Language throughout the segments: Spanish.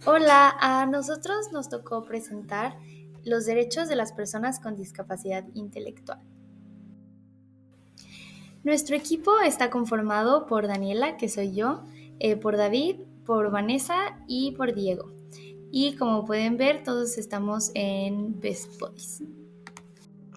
Hola, a nosotros nos tocó presentar los derechos de las personas con discapacidad intelectual. Nuestro equipo está conformado por Daniela, que soy yo, por David, por Vanessa y por Diego. Y como pueden ver, todos estamos en Best Buddies.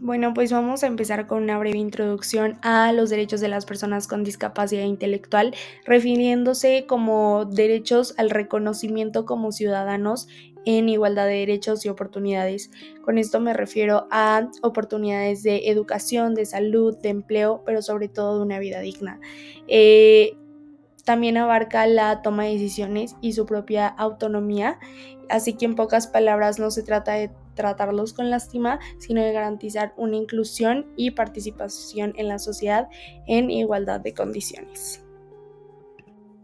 Bueno, pues vamos a empezar con una breve introducción a los derechos de las personas con discapacidad intelectual, refiriéndose como derechos al reconocimiento como ciudadanos en igualdad de derechos y oportunidades. Con esto me refiero a oportunidades de educación, de salud, de empleo, pero sobre todo de una vida digna. También abarca la toma de decisiones y su propia autonomía, así que en pocas palabras no se trata de tratarlos con lástima, sino de garantizar una inclusión y participación en la sociedad en igualdad de condiciones.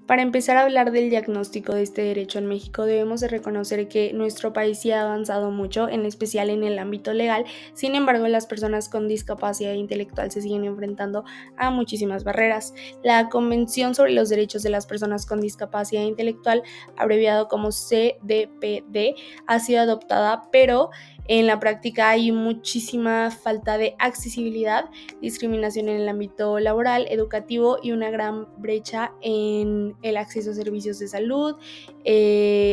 Para empezar a hablar del diagnóstico de este derecho en México, debemos de reconocer que nuestro país sí ha avanzado mucho, en especial en el ámbito legal. Sin embargo, las personas con discapacidad intelectual se siguen enfrentando a muchísimas barreras. La Convención sobre los Derechos de las Personas con Discapacidad Intelectual, abreviado como CDPD, ha sido adoptada, pero en la práctica hay muchísima falta de accesibilidad, discriminación en el ámbito laboral, educativo y una gran brecha en el acceso a servicios de salud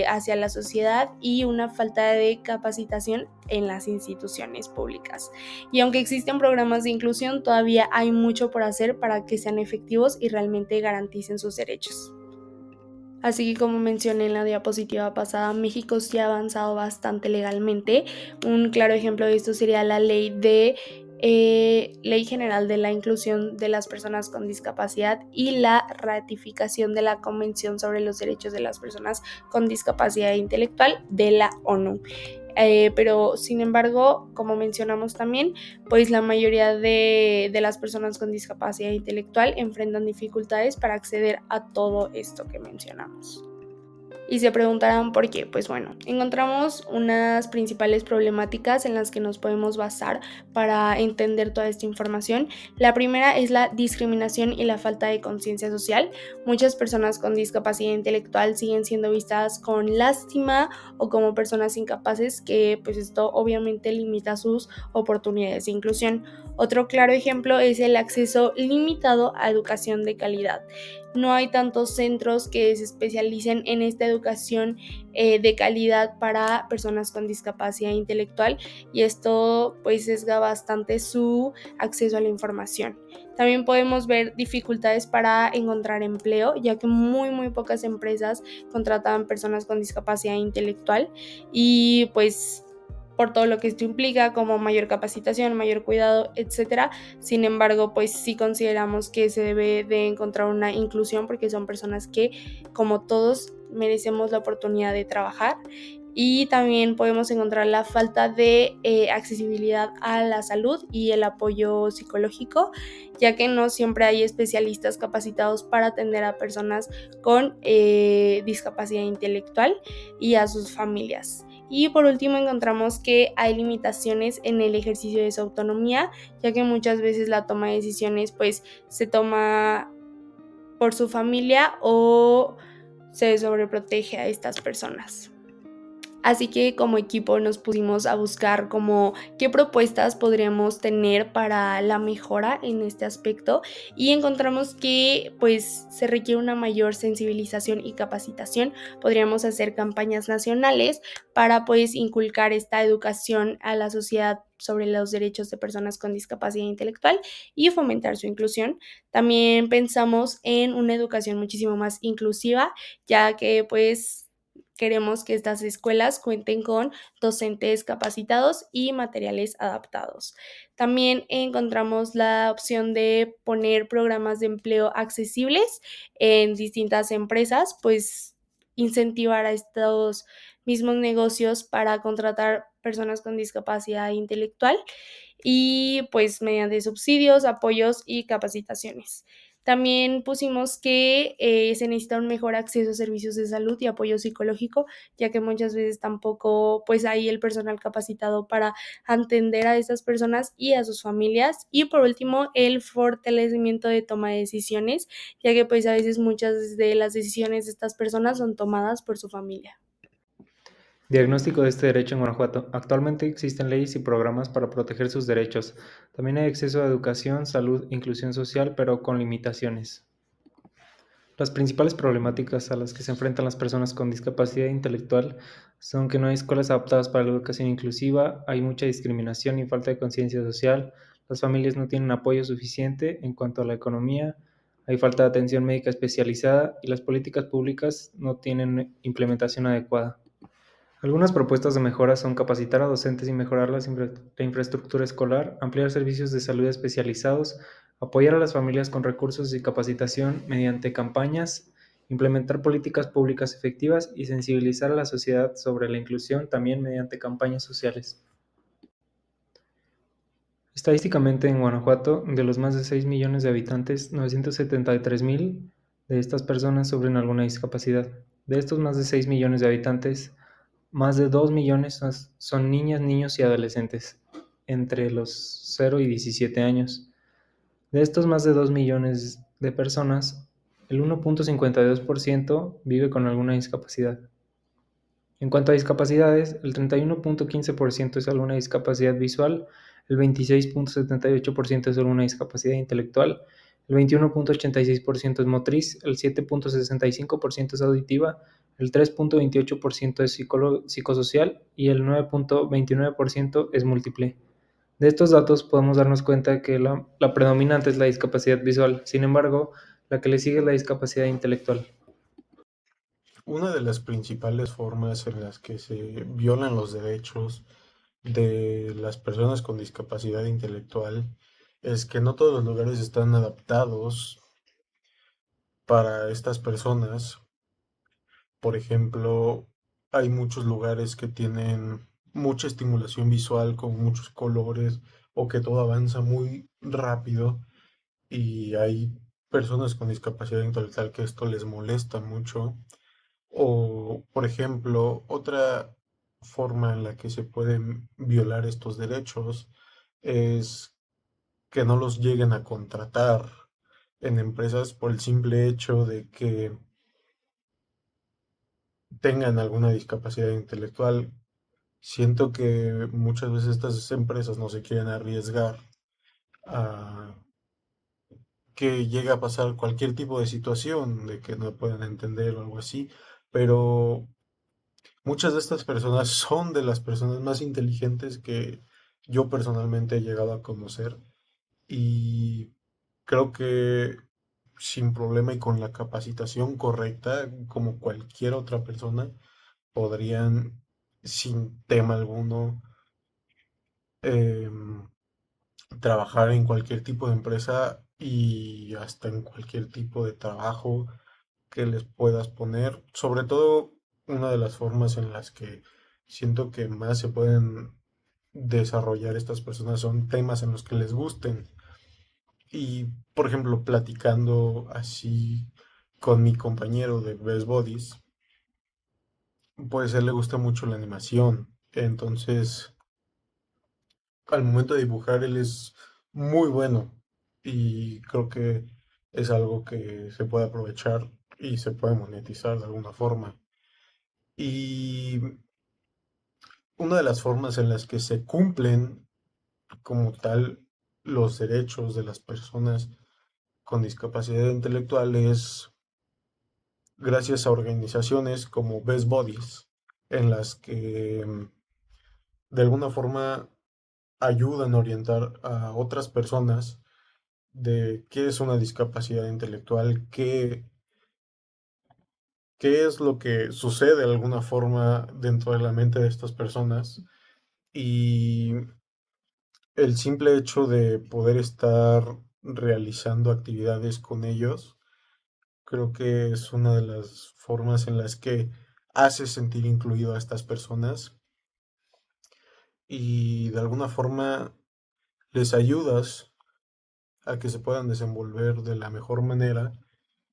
hacia la sociedad y una falta de capacitación en las instituciones públicas. Y aunque existen programas de inclusión, todavía hay mucho por hacer para que sean efectivos y realmente garanticen sus derechos. Así que como mencioné en la diapositiva pasada, México sí ha avanzado bastante legalmente. Un claro ejemplo de esto sería la Ley General de la Inclusión de las Personas con Discapacidad y la ratificación de la Convención sobre los Derechos de las Personas con Discapacidad Intelectual de la ONU. Pero sin embargo, como mencionamos también, pues la mayoría de las personas con discapacidad intelectual enfrentan dificultades para acceder a todo esto que mencionamos. Y se preguntarán por qué. Pues bueno, encontramos unas principales problemáticas en las que nos podemos basar para entender toda esta información. La primera es la discriminación y la falta de conciencia social. Muchas personas con discapacidad intelectual siguen siendo vistas con lástima o como personas incapaces, que pues esto obviamente limita sus oportunidades de inclusión. Otro claro ejemplo es el acceso limitado a educación de calidad. No hay tantos centros que se especialicen en esta educación de calidad para personas con discapacidad intelectual, y esto pues sesga bastante su acceso a la información. También podemos ver dificultades para encontrar empleo, ya que muy pocas empresas contratan personas con discapacidad intelectual, y pues por todo lo que esto implica, como mayor capacitación, mayor cuidado, etcétera. Sin embargo, pues sí consideramos que se debe de encontrar una inclusión, porque son personas que, como todos, merecemos la oportunidad de trabajar. Y también podemos encontrar la falta de accesibilidad a la salud y el apoyo psicológico, ya que no siempre hay especialistas capacitados para atender a personas con discapacidad intelectual y a sus familias. Y por último encontramos que hay limitaciones en el ejercicio de su autonomía, ya que muchas veces la toma de decisiones pues se toma por su familia o se sobreprotege a estas personas. Así que como equipo nos pusimos a buscar como qué propuestas podríamos tener para la mejora en este aspecto, y encontramos que pues se requiere una mayor sensibilización y capacitación. Podríamos hacer campañas nacionales para pues inculcar esta educación a la sociedad sobre los derechos de personas con discapacidad intelectual y fomentar su inclusión. También pensamos en una educación muchísimo más inclusiva, ya que pues queremos que estas escuelas cuenten con docentes capacitados y materiales adaptados. También encontramos la opción de poner programas de empleo accesibles en distintas empresas, pues incentivar a estos mismos negocios para contratar personas con discapacidad intelectual, y pues mediante subsidios, apoyos y capacitaciones. También pusimos que se necesita un mejor acceso a servicios de salud y apoyo psicológico, ya que muchas veces tampoco pues hay el personal capacitado para atender a estas personas y a sus familias. Y por último, el fortalecimiento de toma de decisiones, ya que pues a veces muchas de las decisiones de estas personas son tomadas por su familia. Diagnóstico de este derecho en Guanajuato. Actualmente existen leyes y programas para proteger sus derechos. También hay acceso a educación, salud e inclusión social, pero con limitaciones. Las principales problemáticas a las que se enfrentan las personas con discapacidad intelectual son que no hay escuelas adaptadas para la educación inclusiva, hay mucha discriminación y falta de conciencia social, las familias no tienen apoyo suficiente en cuanto a la economía, hay falta de atención médica especializada y las políticas públicas no tienen implementación adecuada. Algunas propuestas de mejora son capacitar a docentes y mejorar la infraestructura escolar, ampliar servicios de salud especializados, apoyar a las familias con recursos y capacitación mediante campañas, implementar políticas públicas efectivas y sensibilizar a la sociedad sobre la inclusión también mediante campañas sociales. Estadísticamente en Guanajuato, de los más de 6 millones de habitantes, 973,000 de estas personas sufren alguna discapacidad. De estos más de 6 millones de habitantes, más de 2 millones son niñas, niños y adolescentes entre los 0 y 17 años. De estos más de 2 millones de personas, el 1,52% vive con alguna discapacidad. En cuanto a discapacidades, el 31,15% es alguna discapacidad visual, el 26,78% es alguna discapacidad intelectual, el 21,86% es motriz, el 7,65% es auditiva, el 3,28% es psicosocial y el 9,29% es múltiple. De estos datos podemos darnos cuenta que la predominante es la discapacidad visual, sin embargo, la que le sigue es la discapacidad intelectual. Una de las principales formas en las que se violan los derechos de las personas con discapacidad intelectual es que no todos los lugares están adaptados para estas personas. Por ejemplo, hay muchos lugares que tienen mucha estimulación visual con muchos colores o que todo avanza muy rápido y hay personas con discapacidad intelectual que esto les molesta mucho. O, por ejemplo, otra forma en la que se pueden violar estos derechos es que no los lleguen a contratar en empresas por el simple hecho de que tengan alguna discapacidad intelectual. Siento que muchas veces estas empresas no se quieren arriesgar a que llegue a pasar cualquier tipo de situación de que no puedan entender o algo así, pero muchas de estas personas son de las personas más inteligentes que yo personalmente he llegado a conocer y creo que sin problema y con la capacitación correcta, como cualquier otra persona, podrían sin tema alguno em, trabajar en cualquier tipo de empresa y hasta en cualquier tipo de trabajo que les puedas poner. Sobre todo, una de las formas en las que siento que más se pueden desarrollar estas personas son temas en los que les gusten. Y, por ejemplo, platicando así con mi compañero de Best Buddies, pues a él le gusta mucho la animación. Entonces, al momento de dibujar, él es muy bueno. Y creo que es algo que se puede aprovechar y se puede monetizar de alguna forma. Y una de las formas en las que se cumplen como tal los derechos de las personas con discapacidad intelectual es gracias a organizaciones como Best Buddies, en las que de alguna forma ayudan a orientar a otras personas de qué es una discapacidad intelectual, qué es lo que sucede de alguna forma dentro de la mente de estas personas y el simple hecho de poder estar realizando actividades con ellos, creo que es una de las formas en las que hace sentir incluido a estas personas y de alguna forma les ayudas a que se puedan desenvolver de la mejor manera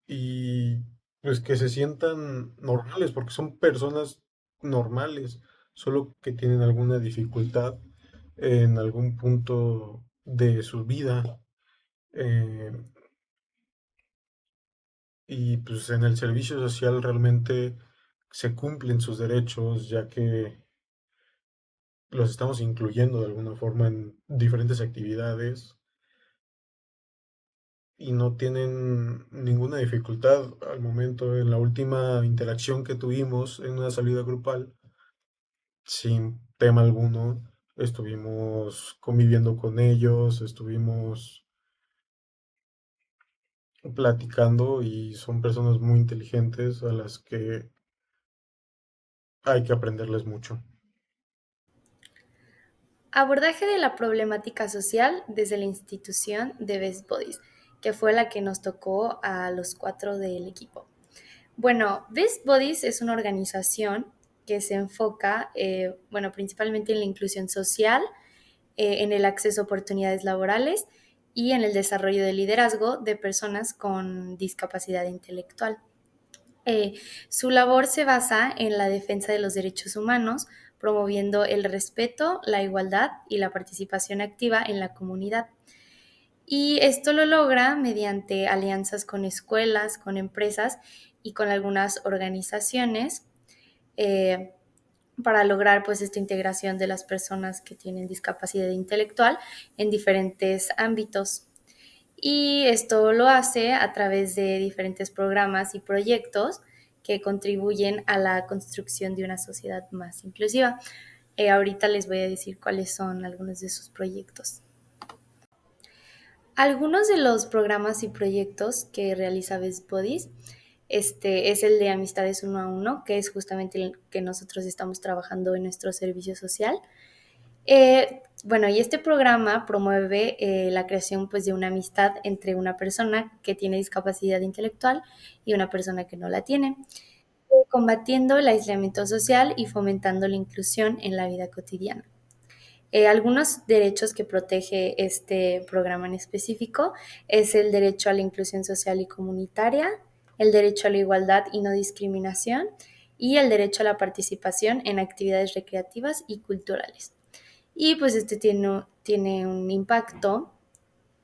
y pues que se sientan normales, porque son personas normales, solo que tienen alguna dificultad en algún punto de su vida. eh, y pues en el servicio social realmente se cumplen sus derechos, ya que los estamos incluyendo de alguna forma en diferentes actividades y no tienen ninguna dificultad al momento. En la última interacción que tuvimos en una salida grupal, sin tema alguno, estuvimos conviviendo con ellos, estuvimos platicando y son personas muy inteligentes a las que hay que aprenderles mucho. Abordaje de la problemática social desde la institución de Best Buddies, que fue la que nos tocó a los 4 del equipo. Bueno, Best Buddies es una organización que se enfoca, principalmente en la inclusión social, en el acceso a oportunidades laborales y en el desarrollo de liderazgo de personas con discapacidad intelectual. Su labor se basa en la defensa de los derechos humanos, promoviendo el respeto, la igualdad y la participación activa en la comunidad. Y esto lo logra mediante alianzas con escuelas, con empresas y con algunas organizaciones eh, para lograr pues esta integración de las personas que tienen discapacidad intelectual en diferentes ámbitos. Y esto lo hace a través de diferentes programas y proyectos que contribuyen a la construcción de una sociedad más inclusiva. Ahorita les voy a decir cuáles son algunos de sus proyectos. Algunos de los programas y proyectos que realiza Best Buddies es el de Amistades Uno a Uno, que es justamente el que nosotros estamos trabajando en nuestro servicio social. Y este programa promueve la creación pues, de una amistad entre una persona que tiene discapacidad intelectual y una persona que no la tiene, combatiendo el aislamiento social y fomentando la inclusión en la vida cotidiana. Algunos derechos que protege este programa en específico es el derecho a la inclusión social y comunitaria, el derecho a la igualdad y no discriminación y el derecho a la participación en actividades recreativas y culturales. Y pues tiene un impacto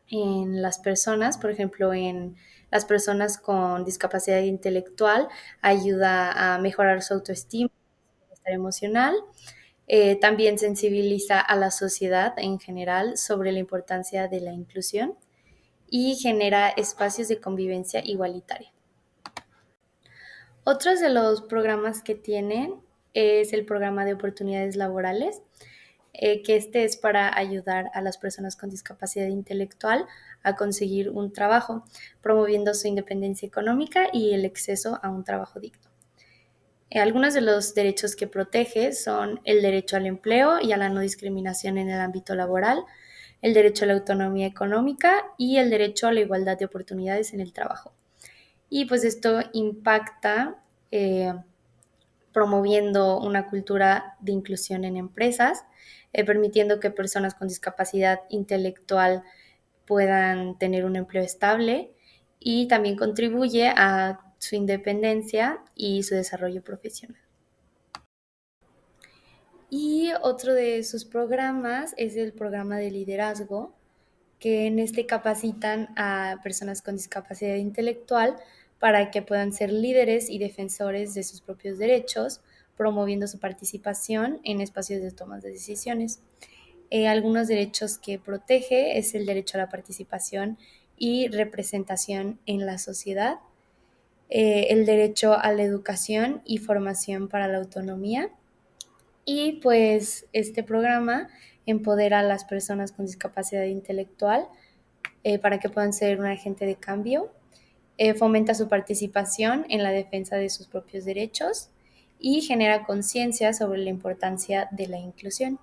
en las personas, por ejemplo, en las personas con discapacidad intelectual, ayuda a mejorar su autoestima, su bienestar emocional. También sensibiliza a la sociedad en general sobre la importancia de la inclusión y genera espacios de convivencia igualitaria. Otros de los programas que tienen es el programa de oportunidades laborales, que es para ayudar a las personas con discapacidad intelectual a conseguir un trabajo, promoviendo su independencia económica y el acceso a un trabajo digno. Algunos de los derechos que protege son el derecho al empleo y a la no discriminación en el ámbito laboral, el derecho a la autonomía económica y el derecho a la igualdad de oportunidades en el trabajo. Y pues esto impacta promoviendo una cultura de inclusión en empresas, permitiendo que personas con discapacidad intelectual puedan tener un empleo estable y también contribuye a su independencia y su desarrollo profesional. Y otro de sus programas es el programa de liderazgo, que en este capacitan a personas con discapacidad intelectual para que puedan ser líderes y defensores de sus propios derechos, promoviendo su participación en espacios de toma de decisiones. Algunos derechos que protege es el derecho a la participación y representación en la sociedad, el derecho a la educación y formación para la autonomía. Y pues este programa empodera a las personas con discapacidad intelectual para que puedan ser un agente de cambio, fomenta su participación en la defensa de sus propios derechos y genera conciencia sobre la importancia de la inclusión.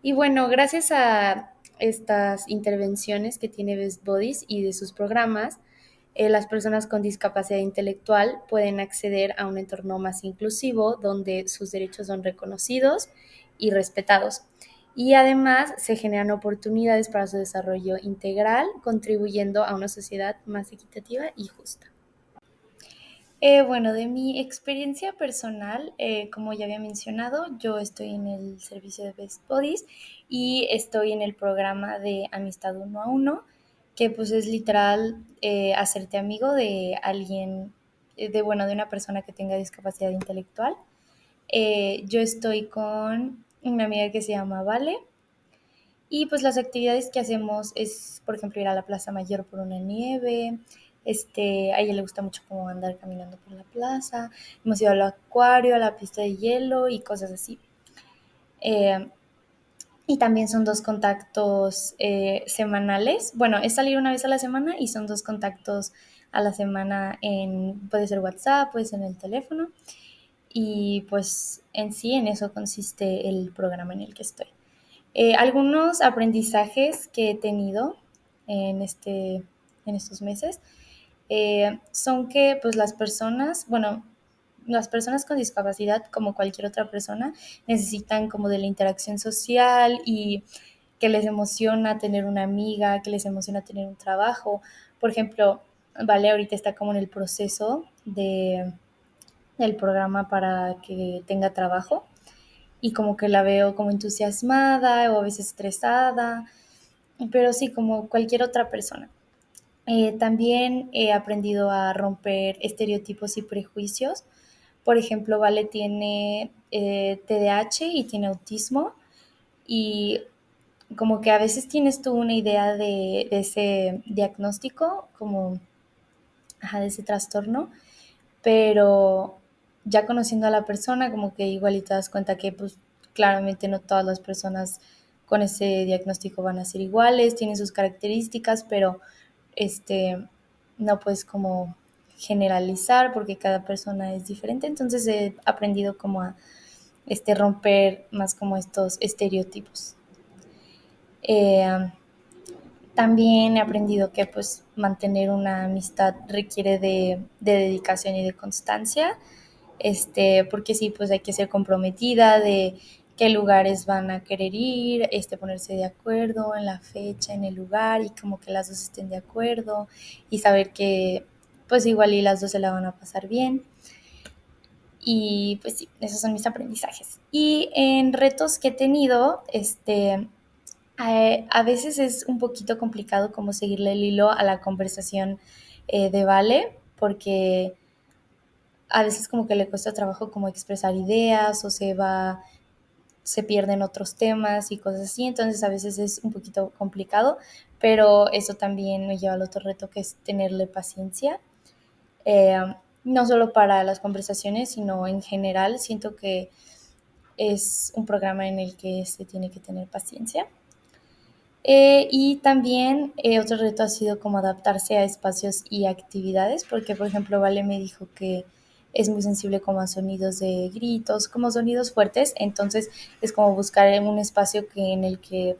Y bueno, gracias a estas intervenciones que tiene Best Buddies y de sus programas, las personas con discapacidad intelectual pueden acceder a un entorno más inclusivo donde sus derechos son reconocidos y respetados. Y además se generan oportunidades para su desarrollo integral, contribuyendo a una sociedad más equitativa y justa. De mi experiencia personal, como ya había mencionado, yo estoy en el servicio de Best Buddies y estoy en el programa de Amistad Uno a Uno, que pues es literal hacerte amigo de alguien de una persona que tenga discapacidad intelectual. Yo estoy con una amiga que se llama Vale y pues las actividades que hacemos es, por ejemplo, ir a la Plaza Mayor por una nieve. A ella le gusta mucho como andar caminando por la plaza. Hemos ido al acuario, a la pista de hielo y cosas así. Eh, y también son 2 contactos semanales. Bueno, es salir una vez a la semana y son 2 contactos a la semana puede ser WhatsApp, puede ser en el teléfono. Y pues en sí, en eso consiste el programa en el que estoy. Algunos aprendizajes que he tenido en, en estos meses son que pues las personas con discapacidad, como cualquier otra persona, necesitan como de la interacción social y que les emociona tener una amiga, que les emociona tener un trabajo. Por ejemplo, Vale ahorita está como en el proceso del programa para que tenga trabajo y como que la veo como entusiasmada o a veces estresada, pero sí, como cualquier otra persona. También he aprendido a romper estereotipos y prejuicios. Por ejemplo, Vale tiene TDAH y tiene autismo y como que a veces tienes tú una idea de ese diagnóstico, como de ese trastorno, pero ya conociendo a la persona, como que igual y te das cuenta que pues claramente no todas las personas con ese diagnóstico van a ser iguales, tienen sus características, pero este, no puedes como generalizar porque cada persona es diferente, entonces he aprendido como a romper más como estos estereotipos. Eh, También he aprendido que pues mantener una amistad requiere de dedicación y de constancia, porque sí, pues hay que ser comprometida de qué lugares van a querer ir, ponerse de acuerdo en la fecha, en el lugar y como que las dos estén de acuerdo y saber que pues igual y las dos se la van a pasar bien. Y pues sí, esos son mis aprendizajes. Y en retos que he tenido, a veces es un poquito complicado como seguirle el hilo a la conversación de Vale, porque a veces como que le cuesta trabajo como expresar ideas o se pierden otros temas y cosas así, entonces a veces es un poquito complicado, pero eso también me lleva al otro reto que es tenerle paciencia, eh, no solo para las conversaciones, sino en general siento que es un programa en el que se tiene que tener paciencia. Y también otro reto ha sido como adaptarse a espacios y actividades, porque por ejemplo Vale me dijo que es muy sensible como a sonidos de gritos, como sonidos fuertes, entonces es como buscar un espacio en el que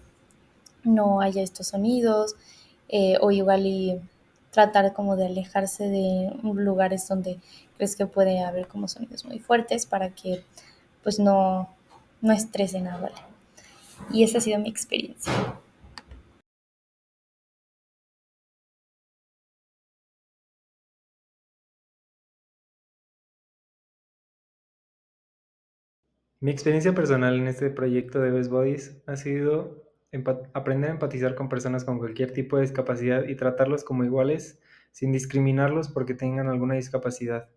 no haya estos sonidos, o igual y tratar como de alejarse de lugares donde crees que puede haber como sonidos muy fuertes para que pues no estresen a Vale. Y esa ha sido mi experiencia. Mi experiencia personal en este proyecto de Best Buddies ha sido aprender a empatizar con personas con cualquier tipo de discapacidad y tratarlos como iguales sin discriminarlos porque tengan alguna discapacidad.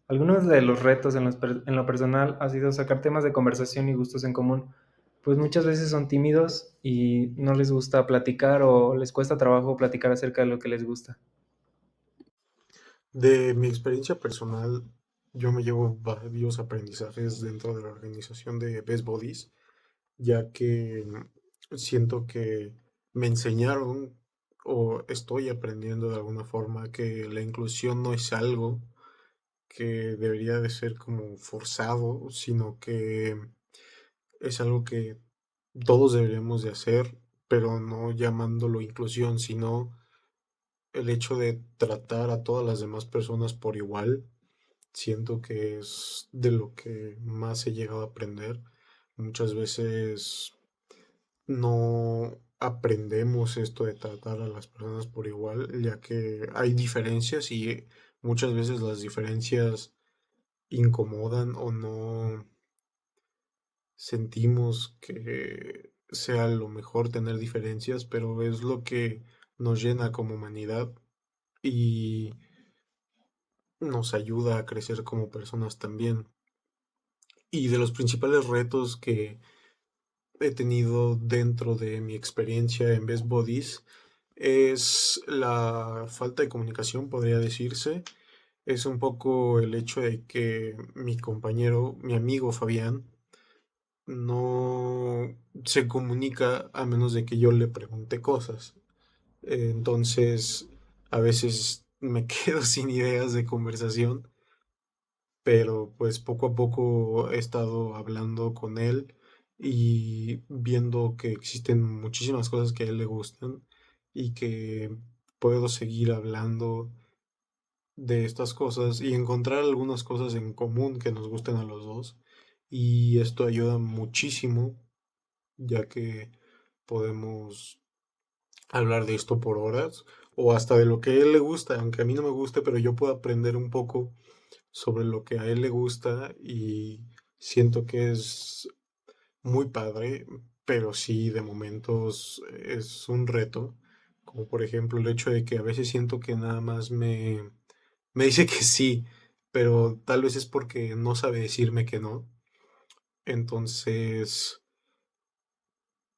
Algunos de los retos en lo personal ha sido sacar temas de conversación y gustos en común, pues muchas veces son tímidos y no les gusta platicar o les cuesta trabajo platicar acerca de lo que les gusta. De mi experiencia personal, yo me llevo varios aprendizajes dentro de la organización de Best Buddies, ya que siento que me enseñaron o estoy aprendiendo de alguna forma que la inclusión no es algo que debería de ser como forzado, sino que es algo que todos deberíamos de hacer, pero no llamándolo inclusión, sino el hecho de tratar a todas las demás personas por igual. Siento que es de lo que más he llegado a aprender. Muchas veces no aprendemos esto de tratar a las personas por igual, ya que hay diferencias y muchas veces las diferencias incomodan o no sentimos que sea lo mejor tener diferencias, pero es lo que nos llena como humanidad y nos ayuda a crecer como personas también. Y de los principales retos que he tenido dentro de mi experiencia en Best Buddies es la falta de comunicación, podría decirse. Es un poco el hecho de que mi compañero, mi amigo Fabián, no se comunica a menos de que yo le pregunte cosas. Entonces, a veces me quedo sin ideas de conversación, pero pues poco a poco he estado hablando con él y viendo que existen muchísimas cosas que a él le gustan y que puedo seguir hablando de estas cosas y encontrar algunas cosas en común que nos gusten a los dos. Y esto ayuda muchísimo, ya que podemos hablar de esto por horas o hasta de lo que a él le gusta, aunque a mí no me guste, pero yo puedo aprender un poco sobre lo que a él le gusta y siento que es muy padre, pero sí de momentos es un reto, como por ejemplo el hecho de que a veces siento que nada más me dice que sí, pero tal vez es porque no sabe decirme que no. Entonces,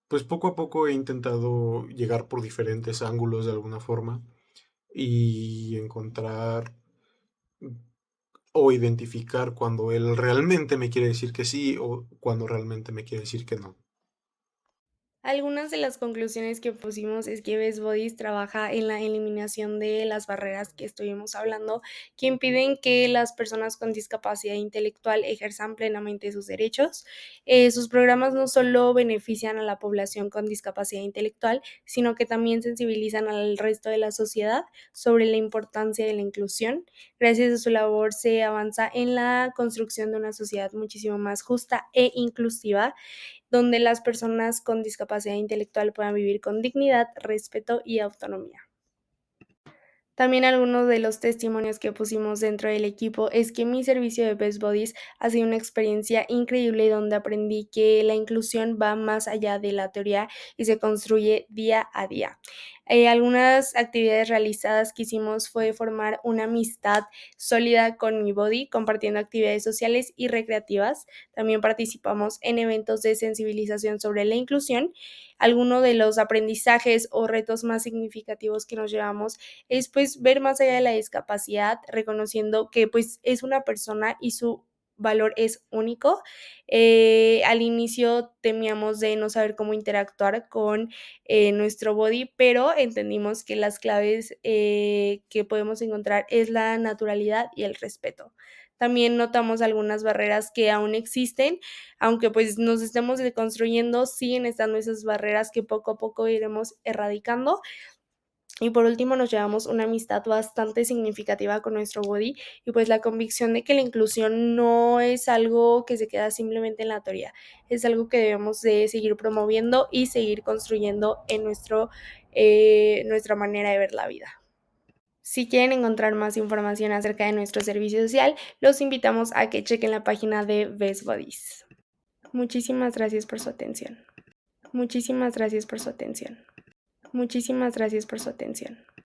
pues poco a poco he intentado llegar por diferentes ángulos de alguna forma y encontrar o identificar cuando él realmente me quiere decir que sí o cuando realmente me quiere decir que no. Algunas de las conclusiones que pusimos es que Best Buddies trabaja en la eliminación de las barreras que estuvimos hablando, que impiden que las personas con discapacidad intelectual ejerzan plenamente sus derechos. Sus programas no solo benefician a la población con discapacidad intelectual, sino que también sensibilizan al resto de la sociedad sobre la importancia de la inclusión. Gracias a su labor se avanza en la construcción de una sociedad muchísimo más justa e inclusiva, donde las personas con discapacidad intelectual puedan vivir con dignidad, respeto y autonomía. También algunos de los testimonios que pusimos dentro del equipo es que mi servicio de Best Buddies ha sido una experiencia increíble donde aprendí que la inclusión va más allá de la teoría y se construye día a día. Algunas actividades realizadas que hicimos fue formar una amistad sólida con mi body, compartiendo actividades sociales y recreativas. También participamos en eventos de sensibilización sobre la inclusión. Algunos de los aprendizajes o retos más significativos que nos llevamos es pues ver más allá de la discapacidad, reconociendo que pues es una persona y su valor es único. Al inicio temíamos de no saber cómo interactuar con nuestro body, pero entendimos que las claves que podemos encontrar es la naturalidad y el respeto. También notamos algunas barreras que aún existen, aunque pues nos estemos deconstruyendo, siguen estando esas barreras que poco a poco iremos erradicando. Y por último, nos llevamos una amistad bastante significativa con nuestro body y pues la convicción de que la inclusión no es algo que se queda simplemente en la teoría, es algo que debemos de seguir promoviendo y seguir construyendo en nuestra manera de ver la vida. Si quieren encontrar más información acerca de nuestro servicio social, los invitamos a que chequen la página de Best Buddies. Muchísimas gracias por su atención. Muchísimas gracias por su atención. Muchísimas gracias por su atención.